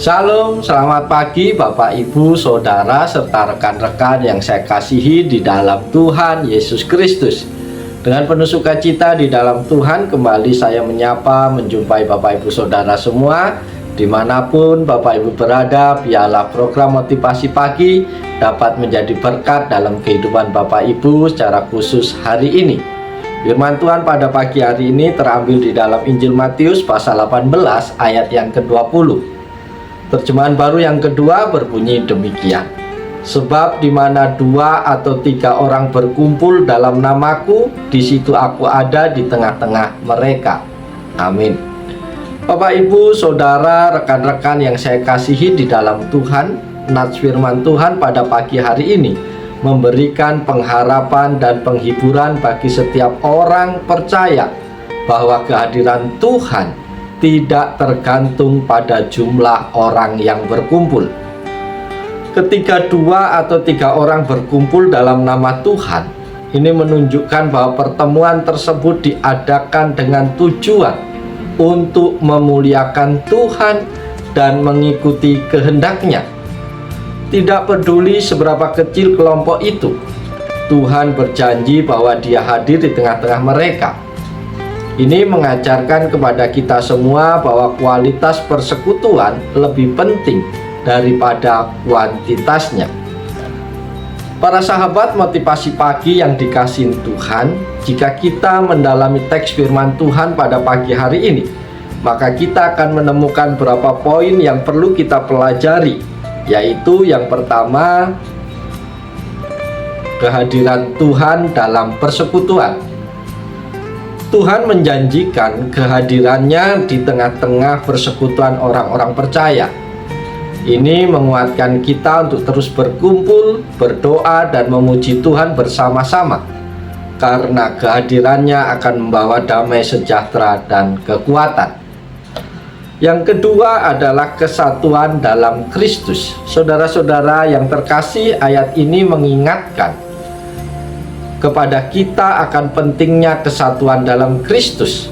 Shalom, selamat pagi Bapak Ibu, Saudara, serta rekan-rekan yang saya kasihi di dalam Tuhan Yesus Kristus. Dengan penuh sukacita di dalam Tuhan, kembali saya menyapa, menjumpai Bapak Ibu Saudara semua. Dimanapun Bapak Ibu berada, biarlah program motivasi pagi dapat menjadi berkat dalam kehidupan Bapak Ibu secara khusus hari ini. Firman Tuhan pada pagi hari ini terambil di dalam Injil Matius pasal 18 ayat yang ke-20. Terjemahan baru yang kedua berbunyi demikian. Sebab di mana 2 atau 3 orang berkumpul dalam namaku, di situ aku ada di tengah-tengah mereka. Amin. Bapak Ibu, Saudara, rekan-rekan yang saya kasihi di dalam Tuhan, nats firman Tuhan pada pagi hari ini memberikan pengharapan dan penghiburan bagi setiap orang percaya bahwa kehadiran Tuhan tidak tergantung pada jumlah orang yang berkumpul. Ketika 2 atau 3 orang berkumpul dalam nama Tuhan, ini menunjukkan bahwa pertemuan tersebut diadakan dengan tujuan untuk memuliakan Tuhan dan mengikuti kehendak-Nya. Tidak peduli seberapa kecil kelompok itu, Tuhan berjanji bahwa Dia hadir di tengah-tengah mereka. Ini mengajarkan kepada kita semua bahwa kualitas persekutuan lebih penting daripada kuantitasnya. Para sahabat motivasi pagi yang dikasihi Tuhan, jika kita mendalami teks firman Tuhan pada pagi hari ini, maka kita akan menemukan beberapa poin yang perlu kita pelajari, yaitu yang pertama, kehadiran Tuhan dalam persekutuan. Tuhan menjanjikan kehadirannya di tengah-tengah persekutuan orang-orang percaya. Ini menguatkan kita untuk terus berkumpul, berdoa, dan memuji Tuhan bersama-sama, karena kehadirannya akan membawa damai sejahtera dan kekuatan. Yang kedua adalah kesatuan dalam Kristus. Saudara-saudara yang terkasih, ayat ini mengingatkan kepada kita akan pentingnya kesatuan dalam Kristus.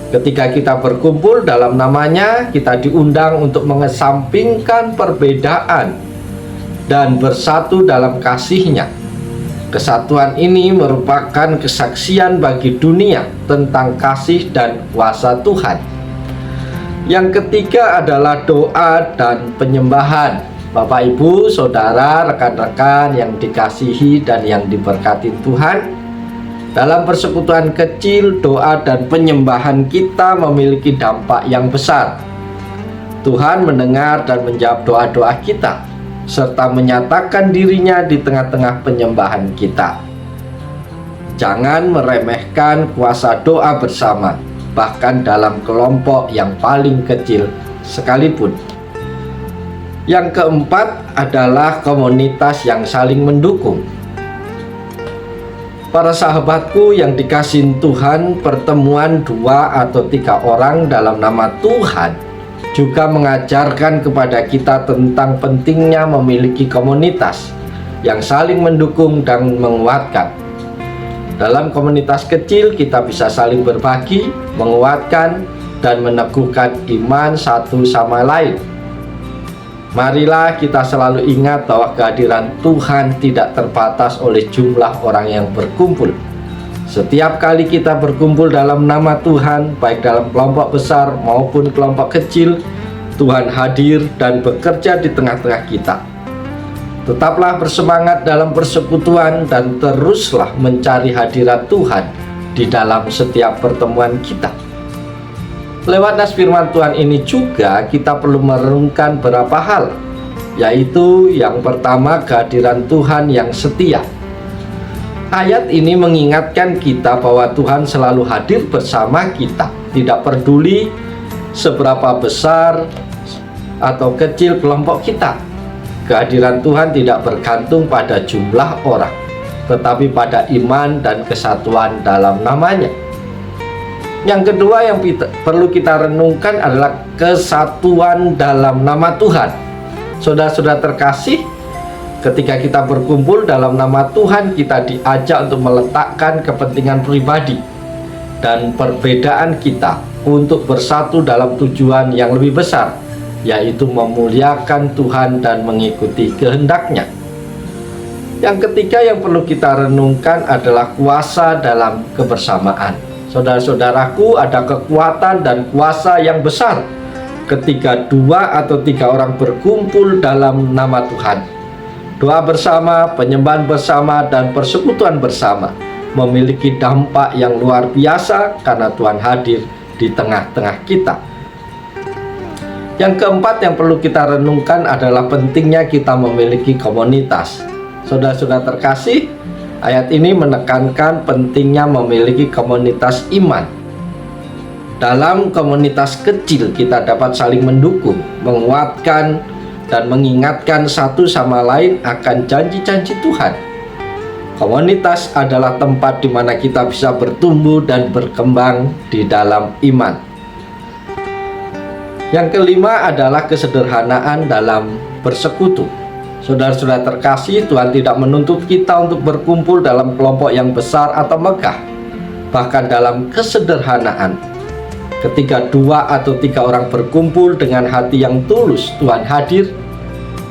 Ketika kita berkumpul dalam namanya, kita diundang untuk mengesampingkan perbedaan dan bersatu dalam kasih-Nya. Kesatuan ini merupakan kesaksian bagi dunia tentang kasih dan kuasa Tuhan. Yang ketiga adalah doa dan penyembahan. Bapak Ibu, Saudara, rekan-rekan yang dikasihi dan yang diberkati Tuhan, dalam persekutuan kecil, doa dan penyembahan kita memiliki dampak yang besar. Tuhan mendengar dan menjawab doa-doa kita, serta menyatakan dirinya di tengah-tengah penyembahan kita. Jangan meremehkan kuasa doa bersama, bahkan dalam kelompok yang paling kecil sekalipun. Yang keempat adalah komunitas yang saling mendukung. Para sahabatku yang dikasihi Tuhan, pertemuan 2 atau 3 orang dalam nama Tuhan juga mengajarkan kepada kita tentang pentingnya memiliki komunitas yang saling mendukung dan menguatkan. Dalam komunitas kecil kita bisa saling berbagi, menguatkan, dan meneguhkan iman satu sama lain. Marilah kita selalu ingat bahwa kehadiran Tuhan tidak terbatas oleh jumlah orang yang berkumpul. Setiap kali kita berkumpul dalam nama Tuhan, baik dalam kelompok besar maupun kelompok kecil, Tuhan hadir dan bekerja di tengah-tengah kita. Tetaplah bersemangat dalam persekutuan dan teruslah mencari hadirat Tuhan di dalam setiap pertemuan kita. Lewat nas firman Tuhan ini juga kita perlu merenungkan beberapa hal, yaitu yang pertama, kehadiran Tuhan yang setia. Ayat ini mengingatkan kita bahwa Tuhan selalu hadir bersama kita, tidak peduli seberapa besar atau kecil kelompok kita. Kehadiran Tuhan tidak bergantung pada jumlah orang, tetapi pada iman dan kesatuan dalam namanya. Yang kedua yang perlu kita renungkan adalah kesatuan dalam nama Tuhan. Saudara-saudara terkasih, ketika kita berkumpul dalam nama Tuhan, kita diajak untuk meletakkan kepentingan pribadi dan perbedaan kita untuk bersatu dalam tujuan yang lebih besar, yaitu memuliakan Tuhan dan mengikuti kehendak-Nya. Yang ketiga yang perlu kita renungkan adalah kuasa dalam kebersamaan. Saudara-saudaraku, ada kekuatan dan kuasa yang besar ketika 2 atau 3 orang berkumpul dalam nama Tuhan. Doa bersama, penyembahan bersama, dan persekutuan bersama memiliki dampak yang luar biasa karena Tuhan hadir di tengah-tengah kita. Yang keempat yang perlu kita renungkan adalah pentingnya kita memiliki komunitas. Saudara-saudara terkasih, ayat ini menekankan pentingnya memiliki komunitas iman. Dalam komunitas kecil kita dapat saling mendukung, menguatkan, dan mengingatkan satu sama lain akan janji-janji Tuhan. Komunitas adalah tempat di mana kita bisa bertumbuh dan berkembang di dalam iman. Yang kelima adalah kesederhanaan dalam bersekutu. Saudara-saudara terkasih, Tuhan tidak menuntut kita untuk berkumpul dalam kelompok yang besar atau megah. Bahkan dalam kesederhanaan, ketika 2 atau 3 orang berkumpul dengan hati yang tulus, Tuhan hadir.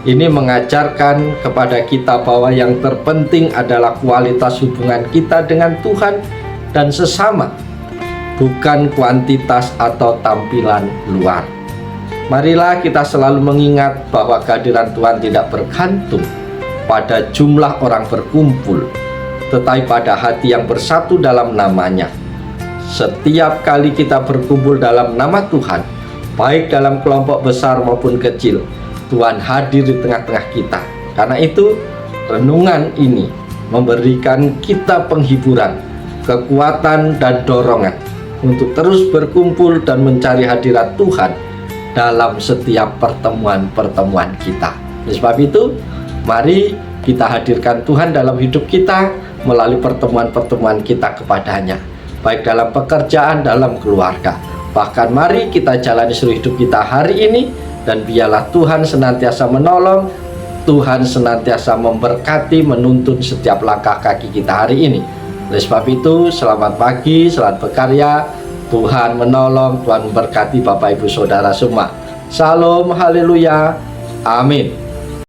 Ini mengajarkan kepada kita bahwa yang terpenting adalah kualitas hubungan kita dengan Tuhan dan sesama, bukan kuantitas atau tampilan luar. Marilah kita selalu mengingat bahwa kehadiran Tuhan tidak bergantung pada jumlah orang berkumpul, tetapi pada hati yang bersatu dalam nama-Nya. Setiap kali kita berkumpul dalam nama Tuhan, baik dalam kelompok besar maupun kecil, Tuhan hadir di tengah-tengah kita. Karena itu, renungan ini memberikan kita penghiburan, kekuatan, dan dorongan untuk terus berkumpul dan mencari hadirat Tuhan dalam setiap pertemuan-pertemuan kita. Oleh sebab itu, mari kita hadirkan Tuhan dalam hidup kita melalui pertemuan-pertemuan kita kepadanya, baik dalam pekerjaan, dalam keluarga. Bahkan mari kita jalani seluruh hidup kita hari ini, dan biarlah Tuhan senantiasa menolong, Tuhan senantiasa memberkati, menuntun setiap langkah kaki kita hari ini. Oleh sebab itu, selamat pagi, selamat berkarya. Tuhan menolong, Tuhan memberkati Bapak Ibu Saudara semua. Salam, haleluya, amin.